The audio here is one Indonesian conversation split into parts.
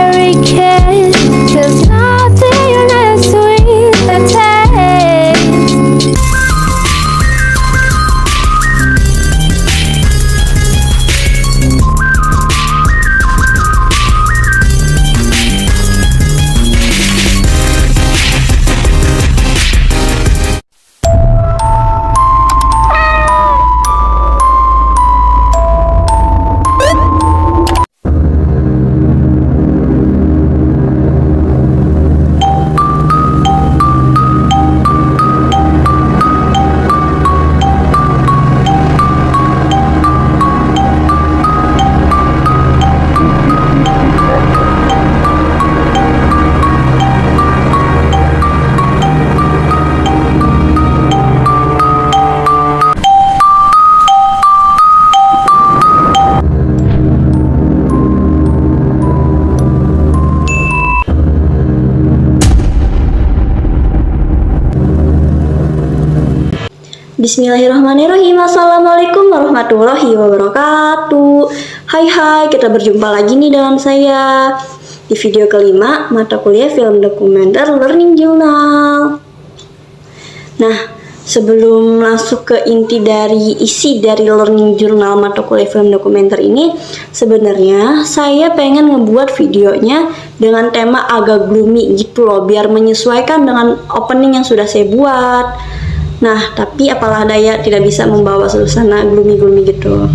strawberry kiss. There's nothing as sweet that taste. Bismillahirrahmanirrahim. Assalamualaikum warahmatullahi wabarakatuh. Hai, kita berjumpa lagi nih dengan saya di video kelima mata kuliah film dokumenter Learning Journal. Nah, sebelum masuk ke inti dari isi dari Learning Journal mata kuliah film dokumenter ini, sebenarnya saya pengen ngebuat videonya dengan tema agak gloomy gitu loh, biar menyesuaikan dengan opening yang sudah saya buat. Nah, tapi apalah daya tidak bisa membawa suasana gloomy-gloomy gitu.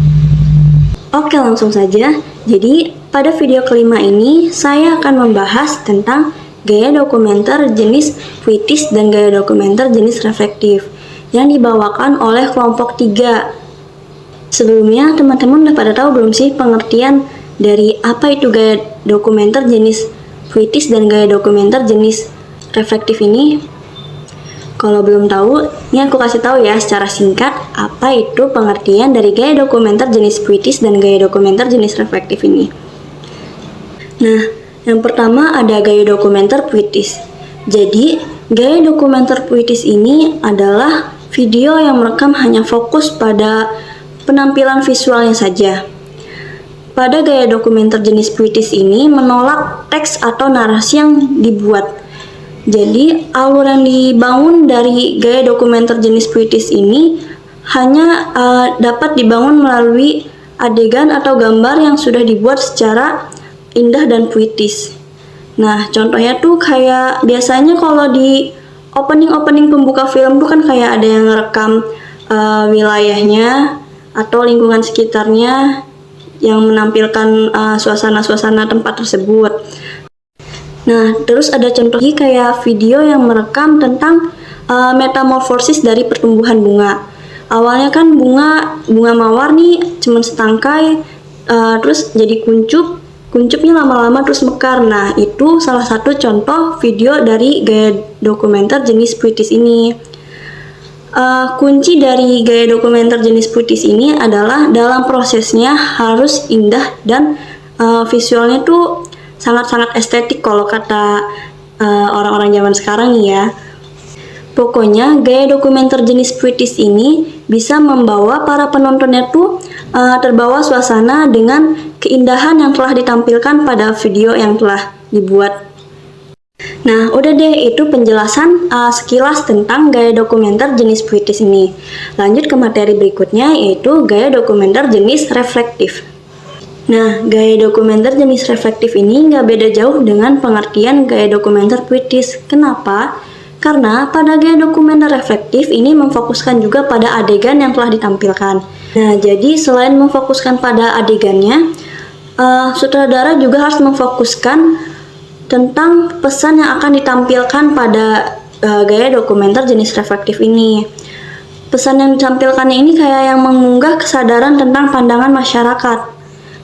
Oke, langsung saja. Jadi, pada video kelima ini, saya akan membahas tentang gaya dokumenter jenis puitis dan gaya dokumenter jenis reflektif yang dibawakan oleh kelompok 3. Sebelumnya, teman-teman udah pada tahu belum sih pengertian dari apa itu gaya dokumenter jenis puitis dan gaya dokumenter jenis reflektif ini? Kalau belum tahu, ini aku kasih tahu ya secara singkat apa itu pengertian dari gaya dokumenter jenis puitis dan gaya dokumenter jenis reflektif ini. Nah, yang pertama ada gaya dokumenter puitis. Jadi, gaya dokumenter puitis ini adalah video yang merekam hanya fokus pada penampilan visualnya saja. Pada gaya dokumenter jenis puitis ini menolak teks atau narasi yang dibuat. Jadi, alur yang dibangun dari gaya dokumenter jenis puitis ini hanya dapat dibangun melalui adegan atau gambar yang sudah dibuat secara indah dan puitis. Nah, contohnya tuh kayak biasanya kalau di opening pembuka film tuh kan kayak ada yang ngerekam wilayahnya atau lingkungan sekitarnya yang menampilkan suasana-suasana tempat tersebut. Nah, terus ada contoh lagi kayak video yang merekam tentang metamorfosis dari pertumbuhan bunga. Awalnya kan bunga mawar nih cuman setangkai, terus jadi kuncupnya lama-lama terus mekar. Nah, itu salah satu contoh video dari gaya dokumenter jenis puitis ini. Kunci dari gaya dokumenter jenis puitis ini adalah dalam prosesnya harus indah dan visualnya tuh sangat-sangat estetik kalau kata orang-orang zaman sekarang ya. Pokoknya gaya dokumenter jenis puitis ini bisa membawa para penontonnya tuh terbawa suasana dengan keindahan yang telah ditampilkan pada video yang telah dibuat. Nah, udah deh, itu penjelasan sekilas tentang gaya dokumenter jenis puitis ini. Lanjut ke materi berikutnya, yaitu gaya dokumenter jenis reflektif. Nah, gaya dokumenter jenis reflektif ini nggak beda jauh dengan pengertian gaya dokumenter puitis. Kenapa? Karena pada gaya dokumenter reflektif ini memfokuskan juga pada adegan yang telah ditampilkan. Nah, jadi selain memfokuskan pada adegannya, sutradara juga harus memfokuskan tentang pesan yang akan ditampilkan pada gaya dokumenter jenis reflektif ini. Pesan yang ditampilkannya ini kayak yang mengunggah kesadaran tentang pandangan masyarakat.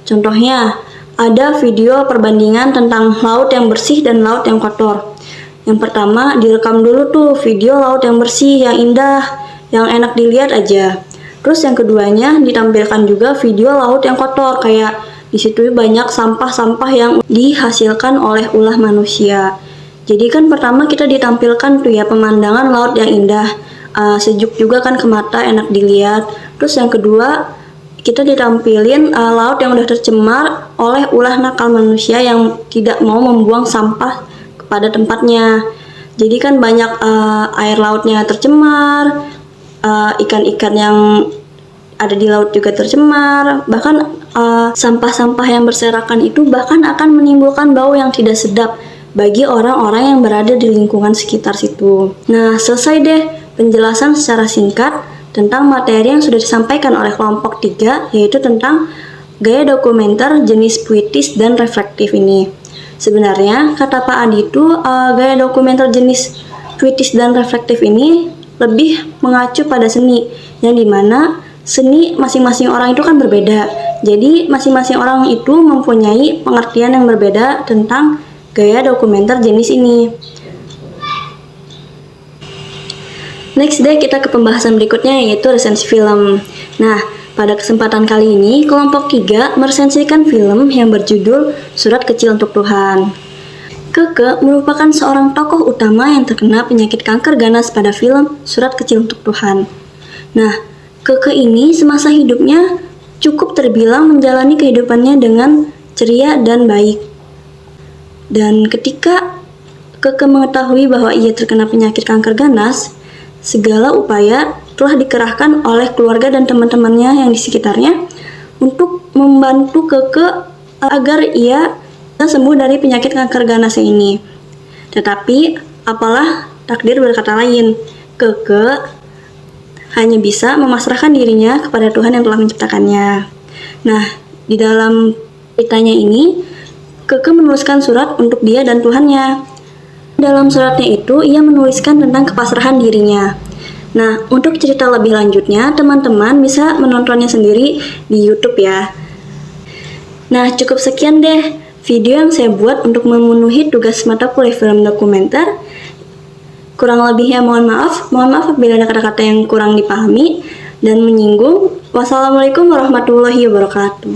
Contohnya, ada video perbandingan tentang laut yang bersih dan laut yang kotor. Yang pertama, direkam dulu tuh video laut yang bersih, yang indah, yang enak dilihat aja. Terus yang keduanya ditampilkan juga video laut yang kotor, kayak di situ banyak sampah-sampah yang dihasilkan oleh ulah manusia. Jadi kan pertama kita ditampilkan tuh ya pemandangan laut yang indah, sejuk juga kan ke mata, enak dilihat. Terus yang kedua kita ditampilin laut yang udah tercemar oleh ulah nakal manusia yang tidak mau membuang sampah kepada tempatnya. Jadi kan banyak air lautnya tercemar, ikan-ikan yang ada di laut juga tercemar, bahkan sampah-sampah yang berserakan itu bahkan akan menimbulkan bau yang tidak sedap bagi orang-orang yang berada di lingkungan sekitar situ. Nah, selesai deh penjelasan secara singkat tentang materi yang sudah disampaikan oleh kelompok 3, yaitu tentang gaya dokumenter jenis puitis dan reflektif ini. Sebenarnya, kata Pak Adi itu gaya dokumenter jenis puitis dan reflektif ini lebih mengacu pada seni, yang dimana seni masing-masing orang itu kan berbeda. Jadi, masing-masing orang itu mempunyai pengertian yang berbeda tentang gaya dokumenter jenis ini. Next deh kita ke pembahasan berikutnya, yaitu resensi film. Nah, pada kesempatan kali ini kelompok 3 meresensikan film yang berjudul Surat Kecil Untuk Tuhan. Keke merupakan seorang tokoh utama yang terkena penyakit kanker ganas pada film Surat Kecil Untuk Tuhan. Nah, Keke ini semasa hidupnya cukup terbilang menjalani kehidupannya dengan ceria dan baik. Dan ketika Keke mengetahui bahwa ia terkena penyakit kanker ganas, segala upaya telah dikerahkan oleh keluarga dan teman-temannya yang di sekitarnya untuk membantu Keke agar ia bisa sembuh dari penyakit kanker ganas ini. Tetapi apalah takdir berkata lain, Keke hanya bisa memasrahkan dirinya kepada Tuhan yang telah menciptakannya. Nah, di dalam ceritanya ini, Keke menuliskan surat untuk dia dan Tuhannya. Dalam suratnya itu, ia menuliskan tentang kepasrahan dirinya. Nah, untuk cerita lebih lanjutnya, teman-teman bisa menontonnya sendiri di YouTube ya. Nah, cukup sekian deh video yang saya buat untuk memenuhi tugas mata kuliah film dokumenter. Kurang lebihnya mohon maaf apabila ada kata-kata yang kurang dipahami dan menyinggung. Wassalamualaikum warahmatullahi wabarakatuh.